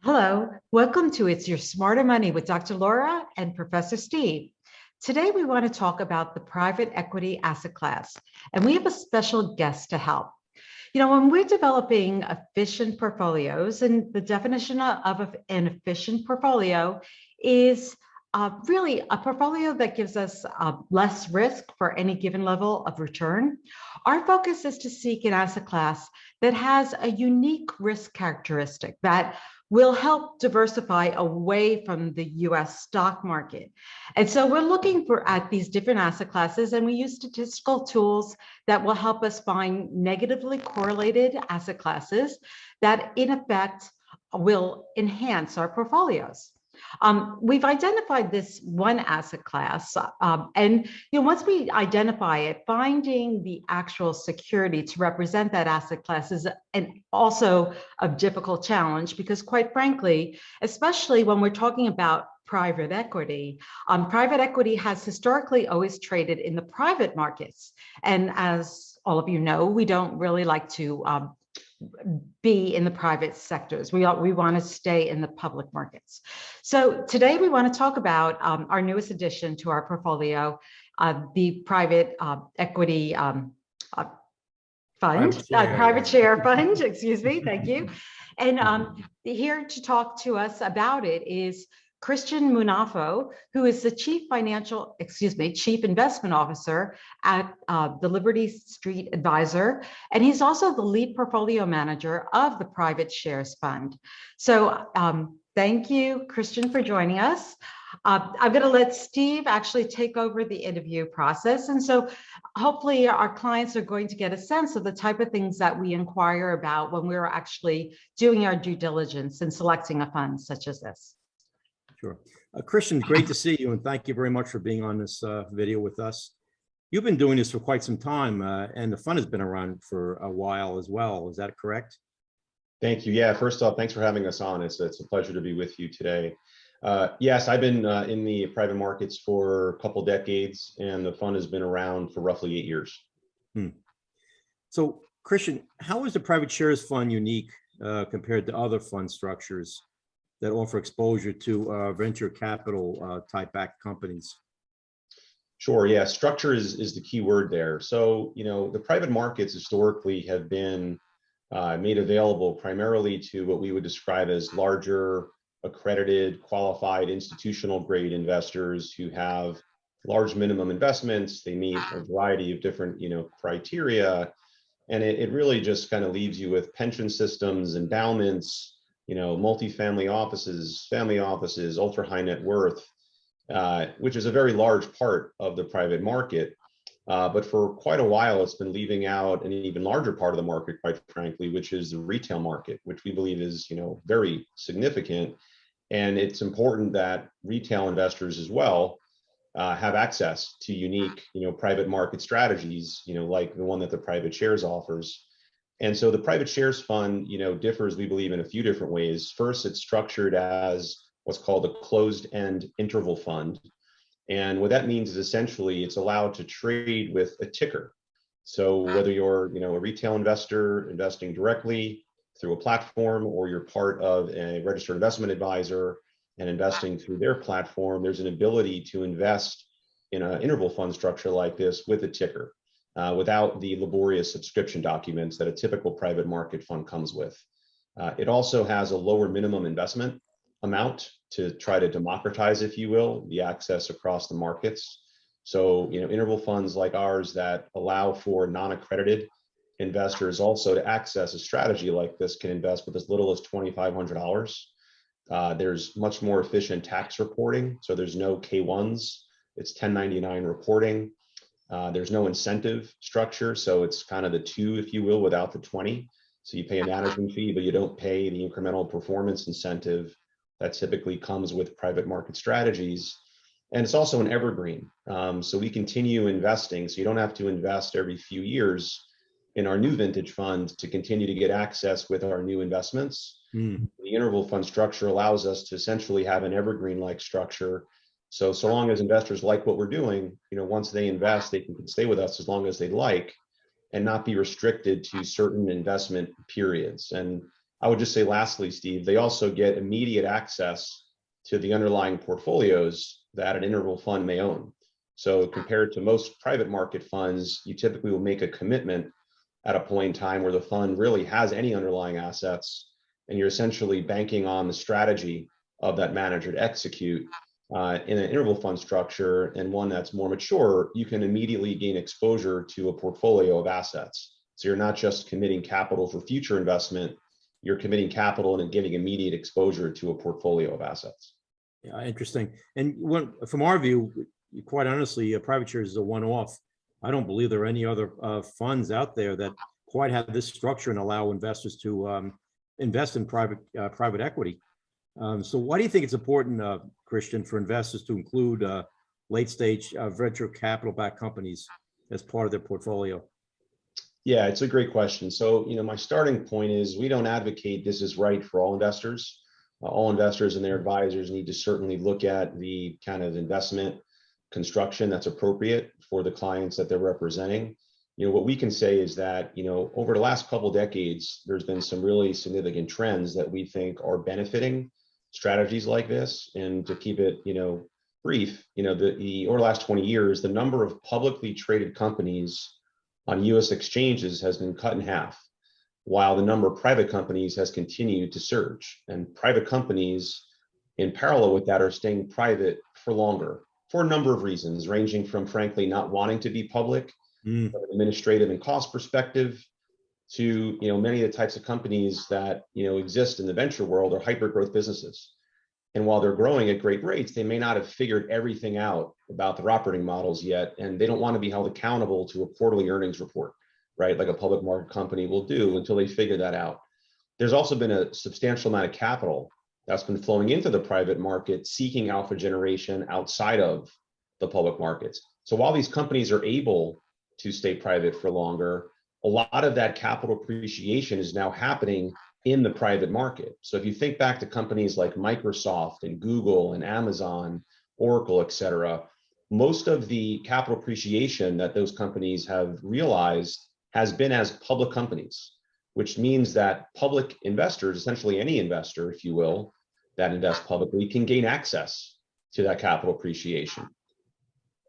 Hello, welcome to It's Your Smarter Money with Dr. Laura and Professor Steve. Today we want to talk about the private equity asset class, and we have a special guest to help. When we're developing efficient portfolios, and the definition of an efficient portfolio is really a portfolio that gives us less risk for any given level of return. Our focus is to seek an asset class that has a unique risk characteristic that will help diversify away from the US stock market. And so we're looking at these different asset classes, and we use statistical tools that will help us find negatively correlated asset classes that in effect will enhance our portfolios. We've identified this one asset class, and once we identify it, finding the actual security to represent that asset class is also a difficult challenge, because quite frankly, especially when we're talking about private equity has historically always traded in the private markets. And as all of you know, we don't really like to be in the private sectors. We want to stay in the public markets. So today we want to talk about our newest addition to our portfolio, the private equity fund, private share fund, excuse me, thank you. And here to talk to us about it is Christian Munafo, who is the Chief Investment Officer at the Liberty Street Advisor, and he's also the lead portfolio manager of the Private Shares Fund. So thank you, Christian, for joining us. I'm going to let Steve actually take over the interview process. And so hopefully our clients are going to get a sense of the type of things that we inquire about when we're actually doing our due diligence and selecting a fund such as this. Sure. Christian, great to see you, and thank you very much for being on this video with us. You've been doing this for quite some time, and the fund has been around for a while as well. Is that correct? Thank you. Yeah, first off, thanks for having us on. It's a pleasure to be with you today. Yes, I've been in the private markets for a couple decades, and the fund has been around for roughly 8 years. So, Christian, how is the private shares fund unique compared to other fund structures that offer exposure to venture capital type-backed companies? Sure. Yeah, structure is the key word there. So, the private markets historically have been made available primarily to what we would describe as larger, accredited, qualified, institutional grade investors who have large minimum investments. They meet a variety of different, criteria, and it really just kind of leaves you with pension systems, endowments, multifamily offices, family offices, ultra high net worth, which is a very large part of the private market. But for quite a while, it's been leaving out an even larger part of the market, quite frankly, which is the retail market, which we believe is, very significant. And it's important that retail investors as well have access to unique, private market strategies, like the one that the private shares offers. And so the private shares fund, differs, we believe, in a few different ways. First, it's structured as what's called a closed-end interval fund. And what that means is essentially it's allowed to trade with a ticker. So whether you're, a retail investor investing directly through a platform, or you're part of a registered investment advisor and investing through their platform, there's an ability to invest in an interval fund structure like this with a ticker. Without the laborious subscription documents that a typical private market fund comes with. It also has a lower minimum investment amount to try to democratize, if you will, the access across the markets. So, interval funds like ours that allow for non-accredited investors also to access a strategy like this can invest with as little as $2,500. There's much more efficient tax reporting. So there's no K-1s, it's 1099 reporting. There's no incentive structure, so it's kind of the 2, if you will, without the 20. So you pay a management fee, but you don't pay the incremental performance incentive that typically comes with private market strategies. And it's also an evergreen. So we continue investing, so you don't have to invest every few years in our new vintage fund to continue to get access with our new investments. The interval fund structure allows us to essentially have an evergreen-like structure. So long as investors like what we're doing, once they invest, they can stay with us as long as they like and not be restricted to certain investment periods. And I would just say lastly, Steve, they also get immediate access to the underlying portfolios that an interval fund may own. So compared to most private market funds, you typically will make a commitment at a point in time where the fund really has any underlying assets, and you're essentially banking on the strategy of that manager to execute. In an interval fund structure and one that's more mature, you can immediately gain exposure to a portfolio of assets. So you're not just committing capital for future investment, you're committing capital and getting immediate exposure to a portfolio of assets. Yeah, interesting. And from our view, quite honestly, private shares is a one-off. I don't believe there are any other funds out there that quite have this structure and allow investors to invest in private equity. So why do you think it's important, Christian, for investors to include late-stage venture capital-backed companies as part of their portfolio? Yeah, it's a great question. So, my starting point is we don't advocate this is right for all investors. All investors and their advisors need to certainly look at the kind of investment construction that's appropriate for the clients that they're representing. What we can say is that, over the last couple of decades, there's been some really significant trends that we think are benefiting strategies like this. And to keep it, brief, over the last 20 years, the number of publicly traded companies on US exchanges has been cut in half, while the number of private companies has continued to surge. And private companies, in parallel with that, are staying private for longer for a number of reasons, ranging from, frankly, not wanting to be public, from an administrative and cost perspective, to many of the types of companies that exist in the venture world are hyper growth businesses. And while they're growing at great rates, they may not have figured everything out about their operating models yet, and they don't want to be held accountable to a quarterly earnings report, right? Like a public market company will do until they figure that out. There's also been a substantial amount of capital that's been flowing into the private market seeking alpha generation outside of the public markets. So while these companies are able to stay private for longer, a lot of that capital appreciation is now happening in the private market. So if you think back to companies like Microsoft and Google and Amazon, Oracle, et cetera, most of the capital appreciation that those companies have realized has been as public companies, which means that public investors, essentially any investor, if you will, that invests publicly, can gain access to that capital appreciation.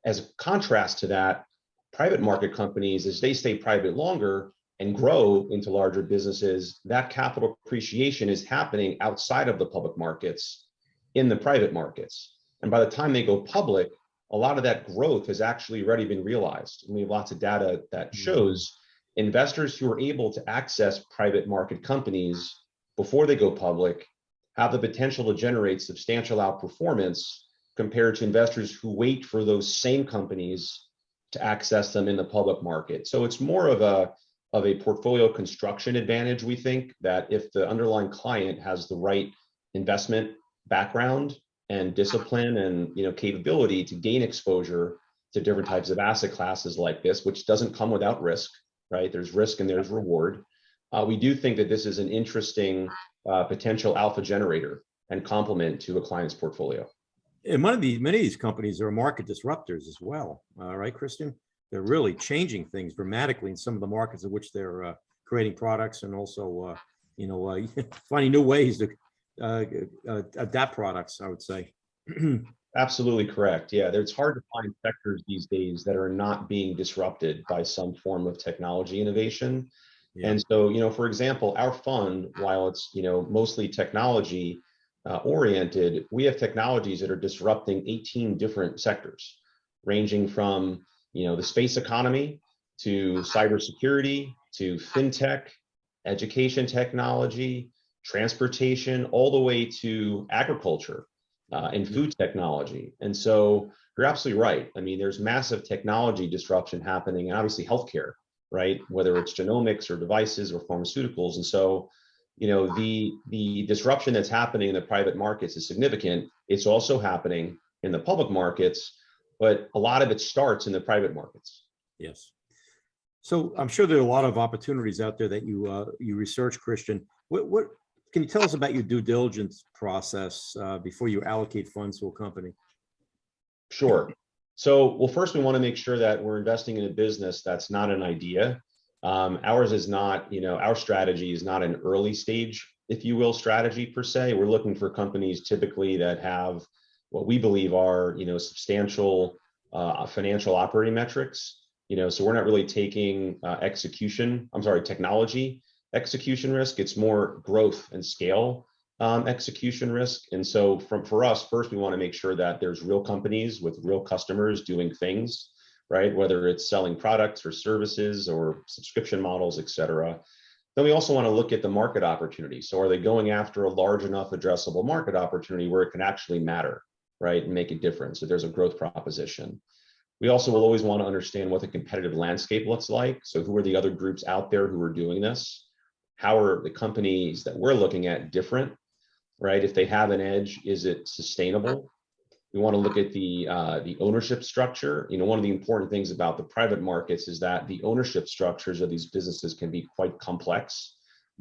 As a contrast to that, private market companies, as they stay private longer and grow into larger businesses, that capital appreciation is happening outside of the public markets in the private markets. And by the time they go public, a lot of that growth has actually already been realized. And we have lots of data that shows investors who are able to access private market companies before they go public have the potential to generate substantial outperformance compared to investors who wait for those same companies to access them in the public market. So it's more of a portfolio construction advantage, we think, that if the underlying client has the right investment background and discipline and capability to gain exposure to different types of asset classes like this, which doesn't come without risk, right? There's risk and there's reward. We do think that this is an interesting potential alpha generator and complement to a client's portfolio. And many of these companies are market disruptors as well, right, Christian? They're really changing things dramatically in some of the markets in which they're creating products and also, finding new ways to adapt products, I would say. Absolutely correct. Yeah, it's hard to find sectors these days that are not being disrupted by some form of technology innovation. Yeah. And so, for example, our fund, while it's, mostly technology oriented, we have technologies that are disrupting 18 different sectors, ranging from, the space economy to cybersecurity to fintech, education technology, transportation, all the way to agriculture and food technology. And so you're absolutely right. I mean, there's massive technology disruption happening, and obviously healthcare, right? Whether it's genomics or devices or pharmaceuticals. And so, the disruption that's happening in the private markets is significant. It's also happening in the public markets, but a lot of it starts in the private markets. Yes. So I'm sure there are a lot of opportunities out there that you research, Christian. What can you tell us about your due diligence process before you allocate funds to a company? Sure. So, well, first we want to make sure that we're investing in a business that's not an idea. Ours is not, our strategy is not an early stage, if you will, strategy per se. We're looking for companies typically that have what we believe are, substantial financial operating metrics. So we're not really taking technology execution risk. It's more growth and scale execution risk. And so for us, first, we want to make sure that there's real companies with real customers doing things, right? Whether it's selling products or services or subscription models, et cetera. Then we also want to look at the market opportunity. So are they going after a large enough addressable market opportunity where it can actually matter, right? And make a difference. So there's a growth proposition. We also will always want to understand what the competitive landscape looks like. So who are the other groups out there who are doing this? How are the companies that we're looking at different, right? If they have an edge, is it sustainable? We want to look at the ownership structure. One of the important things about the private markets is that the ownership structures of these businesses can be quite complex.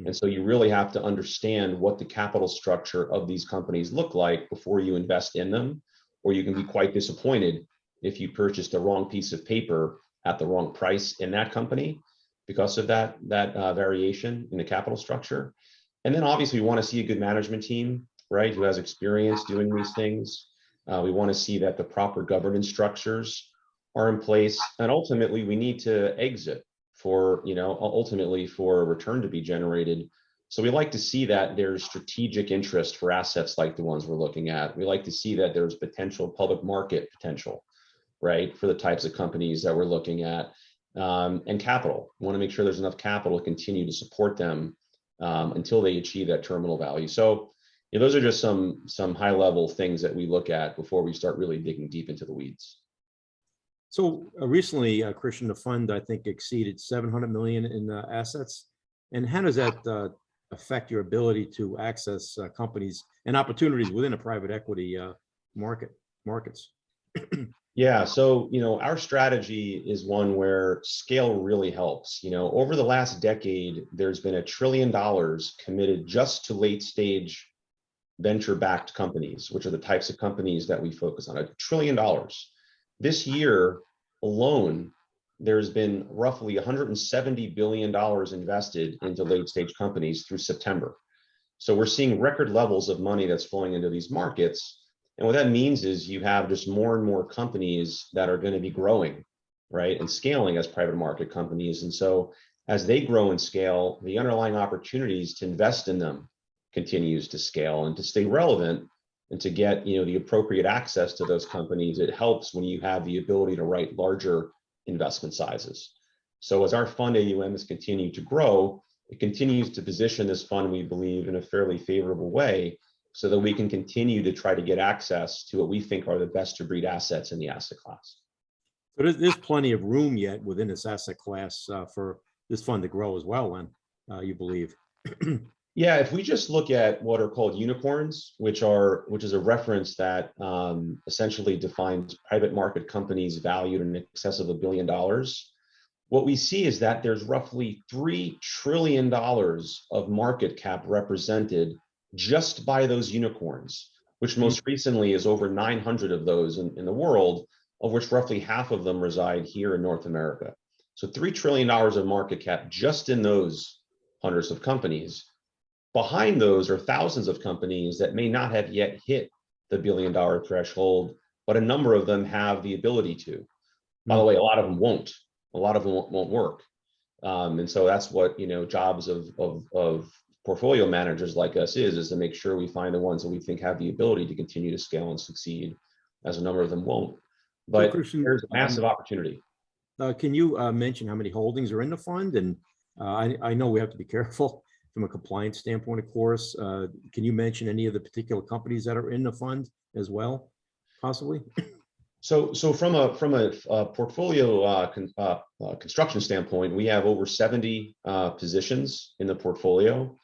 And so you really have to understand what the capital structure of these companies look like before you invest in them, or you can be quite disappointed if you purchased the wrong piece of paper at the wrong price in that company because of that variation in the capital structure. And then obviously we want to see a good management team, right, who has experience doing these things. We want to see that the proper governance structures are in place. And ultimately, we need to exit for, ultimately for a return to be generated. So we like to see that there's strategic interest for assets like the ones we're looking at. We like to see that there's potential public market potential, right, for the types of companies that we're looking at. And capital. We want to make sure there's enough capital to continue to support them until they achieve that terminal value. So those are just some high level things that we look at before we start really digging deep into the weeds. So recently, Christian, the fund, I think, exceeded 700 million in assets. And how does that affect your ability to access companies and opportunities within a private equity markets? Yeah, so our strategy is one where scale really helps. Over the last decade, there's been $1 trillion committed just to late stage venture-backed companies, which are the types of companies that we focus on. $1 trillion. This year alone, there's been roughly $170 billion invested into late-stage companies through September. So we're seeing record levels of money that's flowing into these markets. And what that means is you have just more and more companies that are going to be growing, right, and scaling as private market companies. And so as they grow and scale, the underlying opportunities to invest in them continues to scale, and to stay relevant and to get the appropriate access to those companies. It helps when you have the ability to write larger investment sizes. So as our fund AUM has continued to grow, it continues to position this fund, we believe, in a fairly favorable way so that we can continue to try to get access to what we think are the best to breed assets in the asset class. So there's plenty of room yet within this asset class for this fund to grow as well, then, you believe? Yeah, if we just look at what are called unicorns, which is a reference that essentially defines private market companies valued in excess of $1 billion, what we see is that there's roughly $3 trillion of market cap represented just by those unicorns, which most recently is over 900 of those in the world, of which roughly half of them reside here in North America. So $3 trillion of market cap just in those hundreds of companies. Behind those are thousands of companies that may not have yet hit the $1 billion threshold, but a number of them have the ability to. By the way, a lot of them won't. A lot of them won't work. And so that's what jobs of portfolio managers like us is to make sure we find the ones that we think have the ability to continue to scale and succeed, as a number of them won't. But Christian, there's a massive opportunity. Can you mention how many holdings are in the fund? And I know we have to be careful from a compliance standpoint, of course. Can you mention any of the particular companies that are in the fund as well, possibly? So from a portfolio construction standpoint, we have over 70 positions in the portfolio.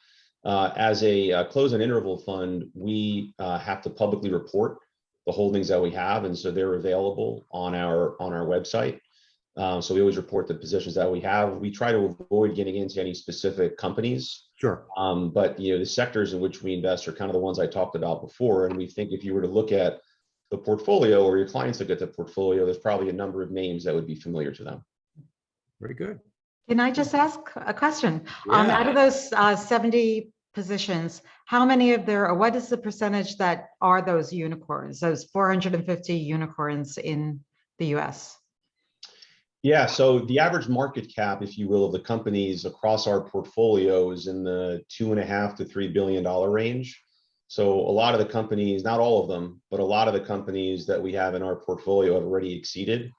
As a close and interval fund, we have to publicly report the holdings that we have, and so they're available on our website. So we always report the positions that we have. We try to avoid getting into any specific companies. Sure. But the sectors in which we invest are kind of the ones I talked about before. And we think if you were to look at the portfolio, or your clients look at the portfolio, there's probably a number of names that would be familiar to them. Very good. Can I just ask a question? Yeah. Out of those 70 positions, how many of there, or what is the percentage that are those unicorns, those 450 unicorns in the US? Yeah, so the average market cap, if you will, of the companies across our portfolio is in the $2.5 to $3 billion range. So a lot of the companies, not all of them, but a lot of the companies that we have in our portfolio have already exceeded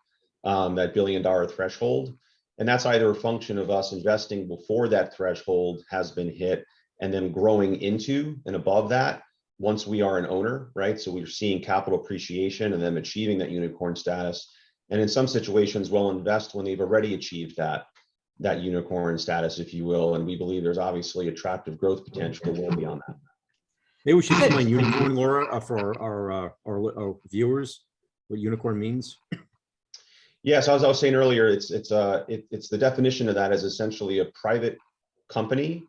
that $1 billion threshold. And that's either a function of us investing before that threshold has been hit and then growing into and above that once we are an owner, right? So we're seeing capital appreciation and then achieving that unicorn status. And in some situations, we'll invest when they've already achieved that unicorn status, if you will. And we believe there's obviously attractive growth potential well beyond that. Maybe we should explain unicorn, Laura, for our viewers, what unicorn means. Yeah, so as I was saying earlier, it's the definition of that is essentially a private company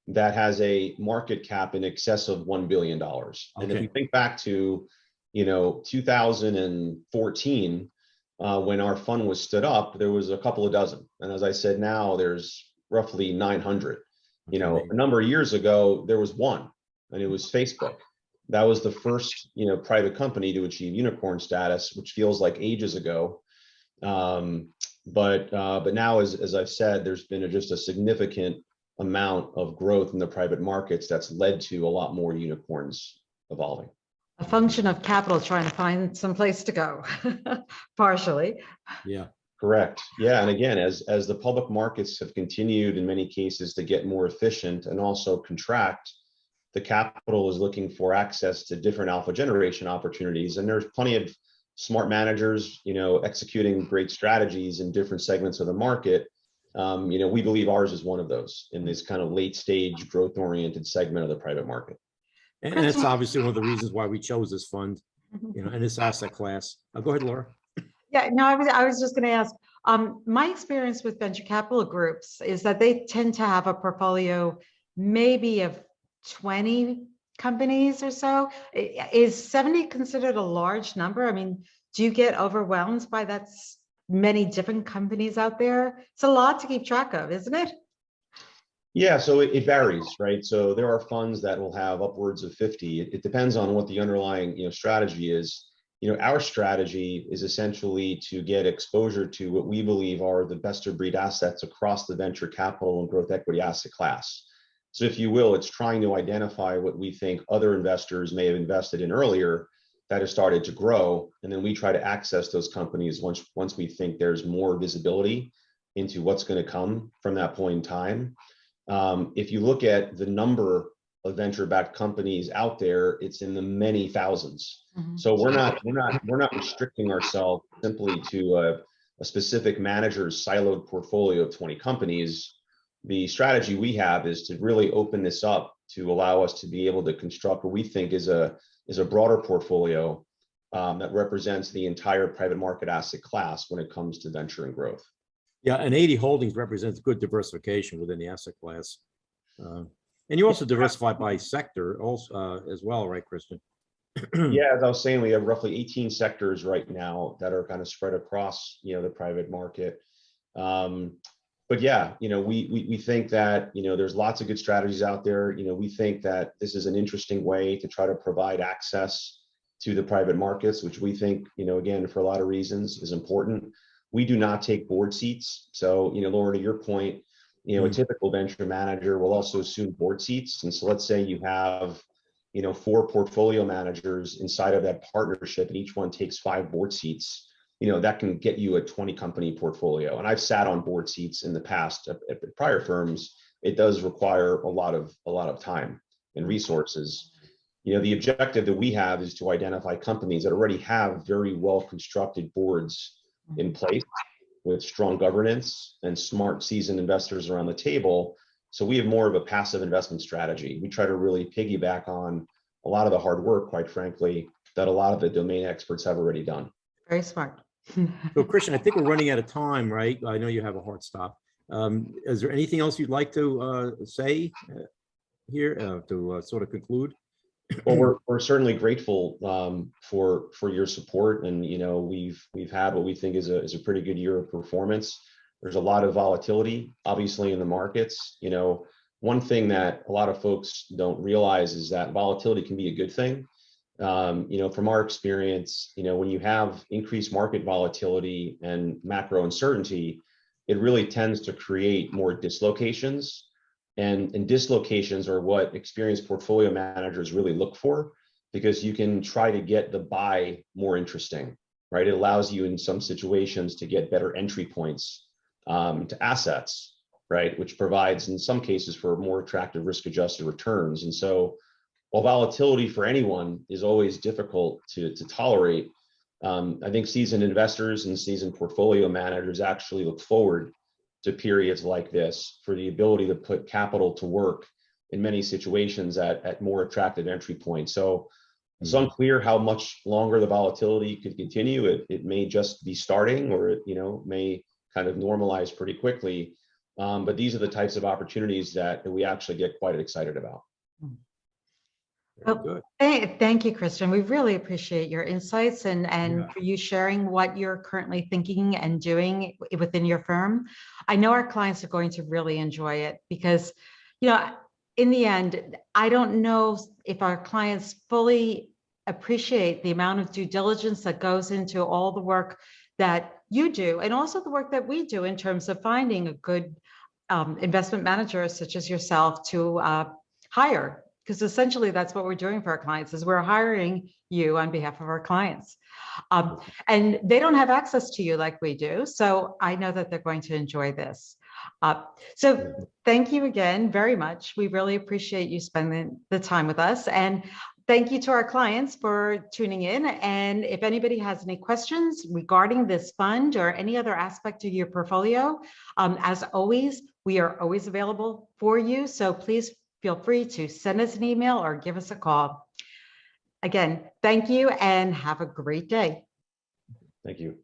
that has a market cap in excess of $1 billion. And if we think back to 2014, when our fund was stood up, there was a couple of dozen. And as I said, now there's roughly 900. A number of years ago, there was one, and it was Facebook. That was the first, private company to achieve unicorn status, which feels like ages ago. But now, as I've said, there's been just a significant amount of growth in the private markets that's led to a lot more unicorns evolving. A function of capital trying to find some place to go, partially. Yeah. Correct. Yeah. And again, as the public markets have continued in many cases to get more efficient and also contract, the capital is looking for access to different alpha generation opportunities. And there's plenty of smart managers, executing great strategies in different segments of the market. We believe ours is one of those in this kind of late stage growth oriented segment of the private market. And it's obviously one of the reasons why we chose this fund, and this asset class. Go ahead, Laura. Yeah, no, I was just going to ask, my experience with venture capital groups is that they tend to have a portfolio maybe of 20 companies or so. Is 70 considered a large number? I mean, do you get overwhelmed by that many different companies out there? It's a lot to keep track of, isn't it? Yeah, so it varies, right? So there are funds that will have upwards of 50. It depends on what the underlying strategy is. Our strategy is essentially to get exposure to what we believe are the best of breed assets across the venture capital and growth equity asset class. So if you will, it's trying to identify what we think other investors may have invested in earlier that has started to grow. And then we try to access those companies once we think there's more visibility into what's going to come from that point in time. If you look at the number of venture-backed companies out there, it's in the many thousands. So we're not restricting ourselves simply to a specific manager's siloed portfolio of 20 companies. The strategy we have is to really open this up to allow us to be able to construct what we think is a broader portfolio that represents the entire private market asset class when it comes to venture and growth. Yeah, and 80 holdings represents good diversification within the asset class. And you also diversify by sector also as well, right, Kristen? Yeah, as I was saying, we have roughly 18 sectors right now that are kind of spread across, the private market. But yeah, we think that, there's lots of good strategies out there. We think that this is an interesting way to try to provide access to the private markets, which we think, again, for a lot of reasons is important. We do not take board seats. So, Laura, to your point, a typical venture manager will also assume board seats. And so let's say you have, 4 portfolio managers inside of that partnership, and each one takes 5 board seats. That can get you a 20 company portfolio. And I've sat on board seats in the past at prior firms. It does require a lot of time and resources. The objective that we have is to identify companies that already have very well constructed boards in place with strong governance and smart seasoned investors around the table. So we have more of a passive investment strategy. We try to really piggyback on a lot of the hard work, quite frankly, that a lot of the domain experts have already done. Very smart. So Christian, I think we're running out of time, right? I know you have a hard stop. Is there anything else you'd like to say here to sort of conclude? Well, we're certainly grateful for your support, and we've had what we think is a pretty good year of performance. There's a lot of volatility, obviously, in the markets. One thing that a lot of folks don't realize is that volatility can be a good thing. From our experience, when you have increased market volatility and macro uncertainty, it really tends to create more dislocations. And dislocations are what experienced portfolio managers really look for, because you can try to get the buy more interesting, right? It allows you in some situations to get better entry points to assets, right? Which provides in some cases for more attractive risk-adjusted returns. And so while volatility for anyone is always difficult to tolerate, I think seasoned investors and seasoned portfolio managers actually look forward to periods like this for the ability to put capital to work in many situations at more attractive entry points. So it's unclear how much longer the volatility could continue. It may just be starting, or it may kind of normalize pretty quickly. But these are the types of opportunities that we actually get quite excited about. Well, thank you, Christian. We really appreciate your insights and for you sharing what you're currently thinking and doing within your firm. I know our clients are going to really enjoy it because, in the end, I don't know if our clients fully appreciate the amount of due diligence that goes into all the work that you do, and also the work that we do in terms of finding a good investment manager such as yourself to hire. Because essentially that's what we're doing for our clients, is we're hiring you on behalf of our clients. And they don't have access to you like we do. So I know that they're going to enjoy this. So thank you again very much. We really appreciate you spending the time with us. And thank you to our clients for tuning in. And if anybody has any questions regarding this fund or any other aspect of your portfolio, as always, we are always available for you. So please feel free to send us an email or give us a call. Again, thank you and have a great day. Thank you.